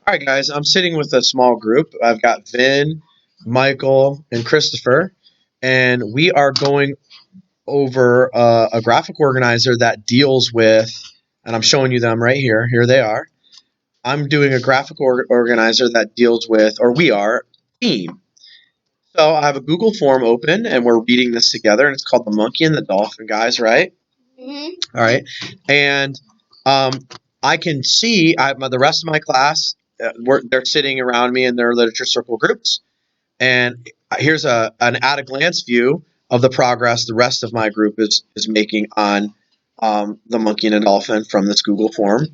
All right, guys, I'm sitting with a small group. I've got Vin, Michael, and Christopher, and we are going over a graphic organizer that deals with, and I'm showing you them right here. Here they are. I'm doing a graphic organizer that deals with, or we are, theme. So I have a Google form open, and we're reading this together, and it's called The Monkey and the Dolphin, guys, right? All right. And um, I can see the rest of my class, they're sitting around me in their literature circle groups. And here's an at a glance view of the progress the rest of my group is making on The Monkey and the Dolphin from this Google form.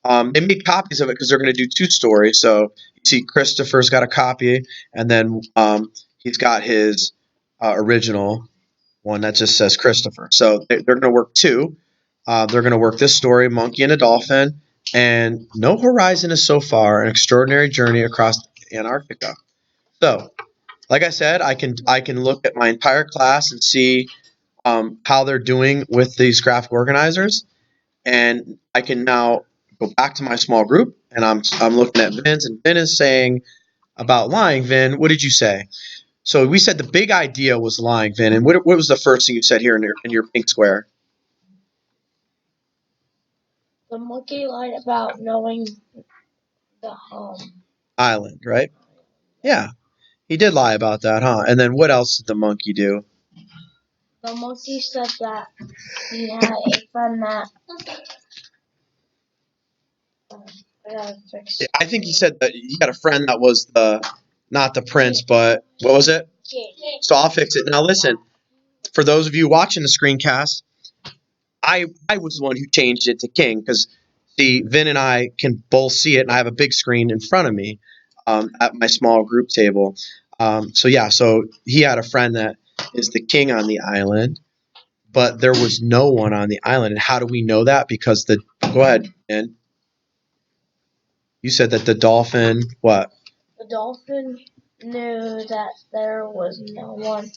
They made copies of it because they're going to do two stories. So you see, Christopher's got a copy, and then he's got his original one that just says Christopher. So they're going to work two. They're going to work this story, Monkey and a Dolphin, and No Horizon is So Far, An Extraordinary Journey Across Antarctica. So, like I said, I can look at my entire class and see how they're doing with these graphic organizers, and I can now go back to my small group, and I'm looking at Vin's, and Vin is saying about lying. Vin, what did you say? So we said the big idea was lying, Vin, and what was the first thing you said here in your pink square? The monkey lied about knowing the Island, right? Yeah, he did lie about that, huh? And then what else did the monkey do? the monkey said that he had a friend that I gotta fix. I think he said that he had a friend that was not the prince, but what was it? So I'll fix it. Now listen, for those of you watching the screencast, I was the one who changed it to king because see, Vin and I can both see it, and I have a big screen in front of me at my small group table. So yeah, so he had a friend that is the king on the island, but there was no one on the island. And how do we know that? Because the go ahead, Vin. You said that the dolphin what? The dolphin knew that there was no one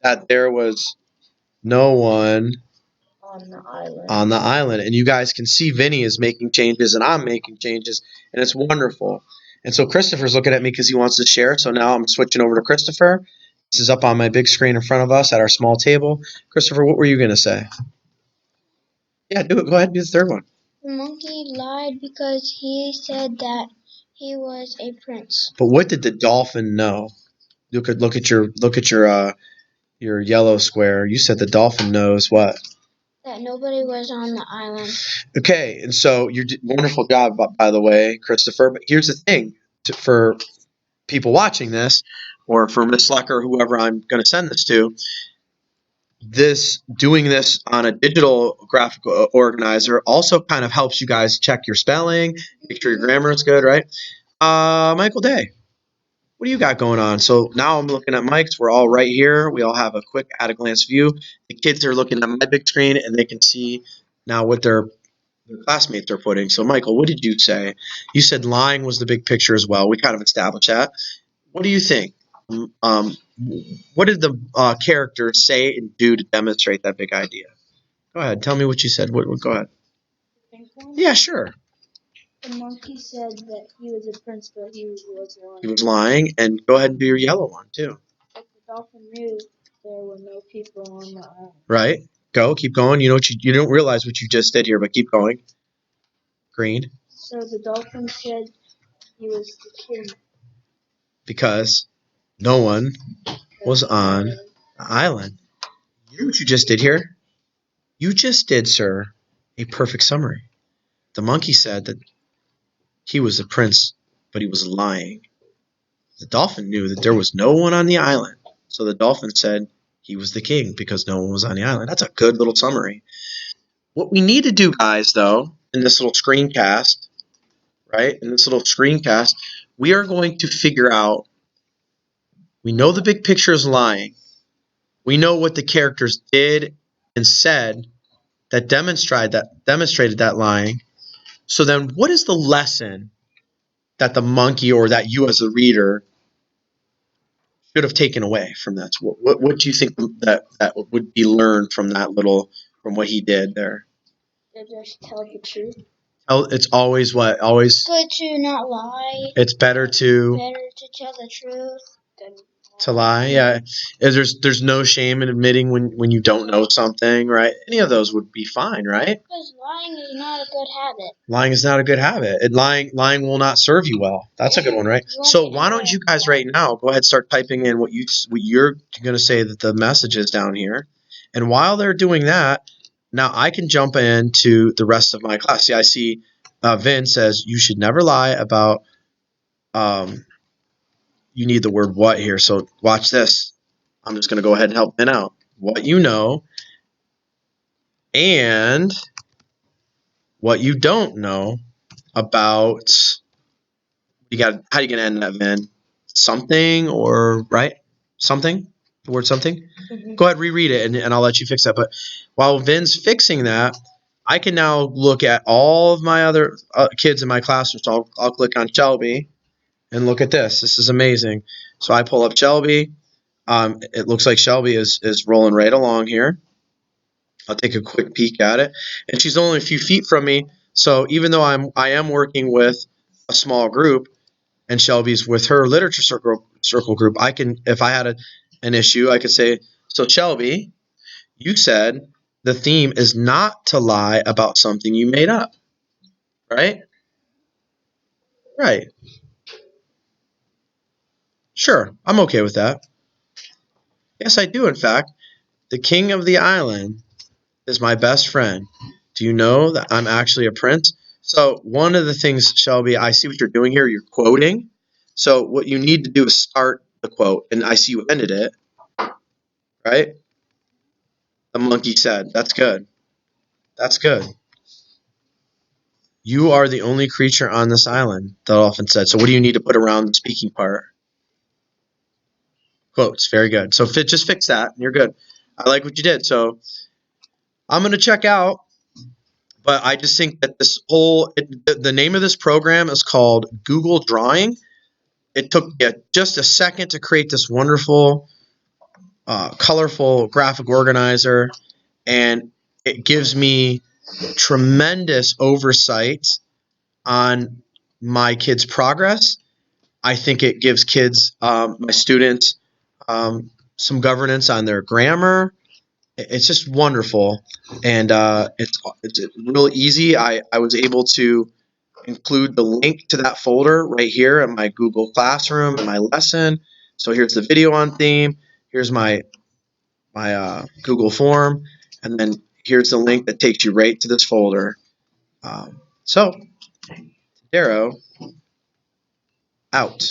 That there was no one on the island. on the island. And you guys can see Vinny is making changes and I'm making changes, and it's wonderful. And so Christopher's looking at me because he wants to share. So now I'm switching over to Christopher. This is up on my big screen in front of us at our small table. Christopher, what were you going to say? Yeah, do it. Go ahead and do the third one. The monkey lied because he said that he was a prince. But what did the dolphin know? Look at your yellow square. You said the dolphin knows what? That nobody was on the island. Okay, and so you did wonderful job, by the way, Christopher. But here's the thing: for people watching this, or for Miss Lecker, whoever I'm going to send this to, doing this on a digital graphic organizer also kind of helps you guys check your spelling, make sure your grammar is good, right? Michael Day, what do you got going on? So now I'm looking at Mike's. We're all right here. We all have a quick at a glance view. The kids are looking at my big screen and they can see now what their classmates are putting. So Michael, what did you say? You said lying was the big picture as well. We kind of established that. What do you think? Um, what did the characters say and do to demonstrate that big idea? Go ahead. Tell me what you said. Go ahead. Yeah, sure. The monkey said that he was a prince, but he was lying. He was lying. And go ahead and do your yellow one, too. But the dolphin knew there were no people on the island. Right. Go. Keep going. You know what you don't realize what you just did here, but keep going. Green. So the dolphin said he was the king. Because no one was on the island. You know what you just did here? You just did, sir, a perfect summary. The monkey said that he was the prince, but he was lying. The dolphin knew that there was no one on the island, so the dolphin said he was the king because no one was on the island. That's a good little summary. What we need to do, guys, though, in this little screencast, right? In this little screencast, we are going to figure out. We know the big picture is lying. We know what the characters did and said that demonstrated that lying. So then, what is the lesson that the monkey or that you as a reader should have taken away from that? What do you think that would be learned from that little from what he did there? To just tell the truth. Oh, it's always what? Always. Good to not lie. It's better to Better to tell the truth than lie. Yeah. There's no shame in admitting when you don't know something, right? Any of those would be fine, right? Because lying is not a good habit. Lying is not a good habit. And lying will not serve you well. That's a good one, right? So why don't you guys right now go ahead and start typing in what you're going to say that the message is down here. And while they're doing that, now I can jump into the rest of my class. See, I see Vin says you should never lie about you need the word what here. So watch this. I'm just going to go ahead and help Vin out. What you know and what you don't know about how you gonna end that, Vin? Something or right? Something? The word something? Mm-hmm. Go ahead, reread it and I'll let you fix that. But while Vin's fixing that, I can now look at all of my other kids in my classroom. So I'll click on Shelby and look at this. This is amazing. So I pull up Shelby. It looks like Shelby is rolling right along here. I'll take a quick peek at it. And she's only a few feet from me. So even though I am working with a small group, and Shelby's with her literature circle group, I can, if I had an issue, I could say, so Shelby, you said the theme is not to lie about something you made up, right? Right. Sure, I'm okay with that. Yes, I do, in fact. The king of the island is my best friend. Do you know that I'm actually a prince? So one of the things, Shelby, I see what you're doing here. You're quoting. So what you need to do is start the quote, and I see you ended it, right? The monkey said, that's good. That's good. You are the only creature on this island, the dolphin said. So what do you need to put around the speaking part? Quotes. Very good. So just fix that, and you're good. I like what you did. So I'm going to check out, but I just think that the name of this program is called Google Drawing. It took just a second to create this wonderful, colorful graphic organizer, and it gives me tremendous oversight on my kids' progress. I think it gives kids, my students, some governance on their grammar. It's just wonderful, and it's real easy. I was able to include the link to that folder right here in my Google Classroom and my lesson. So here's the video on theme. Here's my Google form, and then here's the link that takes you right to this folder. So, Darrow, out.